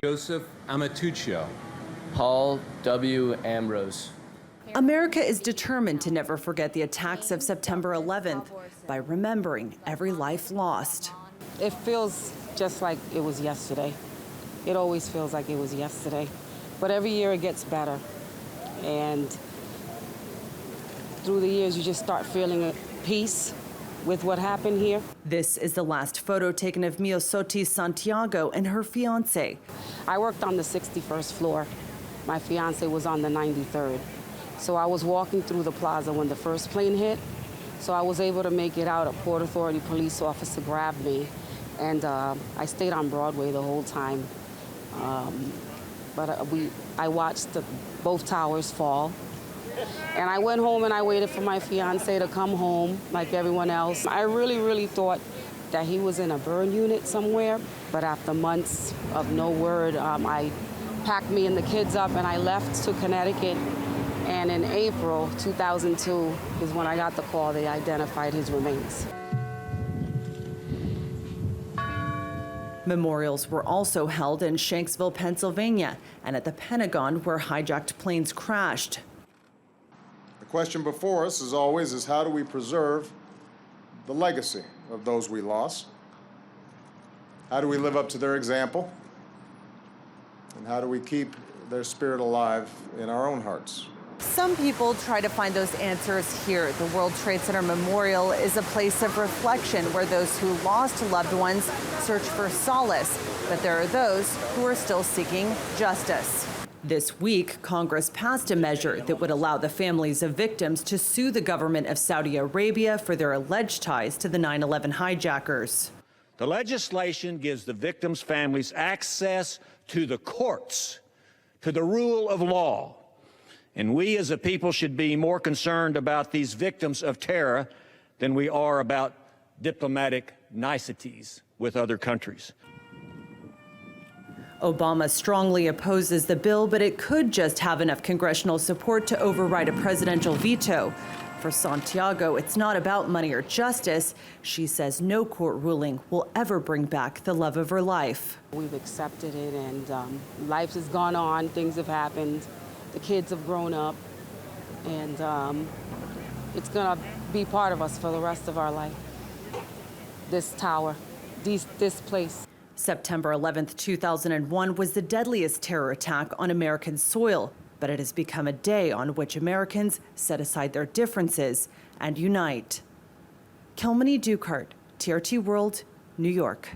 Joseph Amatuccio. Paul W. Ambrose. America is determined to never forget the attacks of September 11th by remembering every life lost. It feels just like it was yesterday. It always feels like it was yesterday. But every year it gets better. And through the years, you just start feeling at peace with what happened here. This is the last photo taken of Miostys Santiago and her fiancé. I worked on the 61st floor. My fiancé was on the 93rd. So I was walking through the plaza when the first plane hit. So I was able to make it out. A Port Authority police officer grabbed me. And I stayed on Broadway the whole time. I watched both towers fall. And I went home and I waited for my fiancé to come home like everyone else. I really thought that he was in a burn unit somewhere. But after months of no word, I packed me and the kids up and I left to Connecticut. And in April 2002 is when I got the call. They identified his remains. Memorials were also held in Shanksville, Pennsylvania, and at the Pentagon where hijacked planes crashed. The question before us, as always, is how do we preserve the legacy of those we lost? How do we live up to their example? And how do we keep their spirit alive in our own hearts? Some people try to find those answers here. The World Trade Center Memorial is a place of reflection where those who lost loved ones search for solace. But there are those who are still seeking justice. This week, Congress passed a measure that would allow the families of victims to sue the government of Saudi Arabia for their alleged ties to the 9/11 hijackers. The legislation gives the victims' families access to the courts, to the rule of law. And we as a people should be more concerned about these victims of terror than we are about diplomatic niceties with other countries. Obama strongly opposes the bill, but it could just have enough congressional support to override a presidential veto. For Santiago, it's not about money or justice. She says no court ruling will ever bring back the love of her life. We've accepted it, and life has gone on. Things have happened. The kids have grown up, and it's going to be part of us for the rest of our life. This tower, this place. September 11th, 2001 was the deadliest terror attack on American soil, but it has become a day on which Americans set aside their differences and unite. Kilmeny Duchardt, TRT World, New York.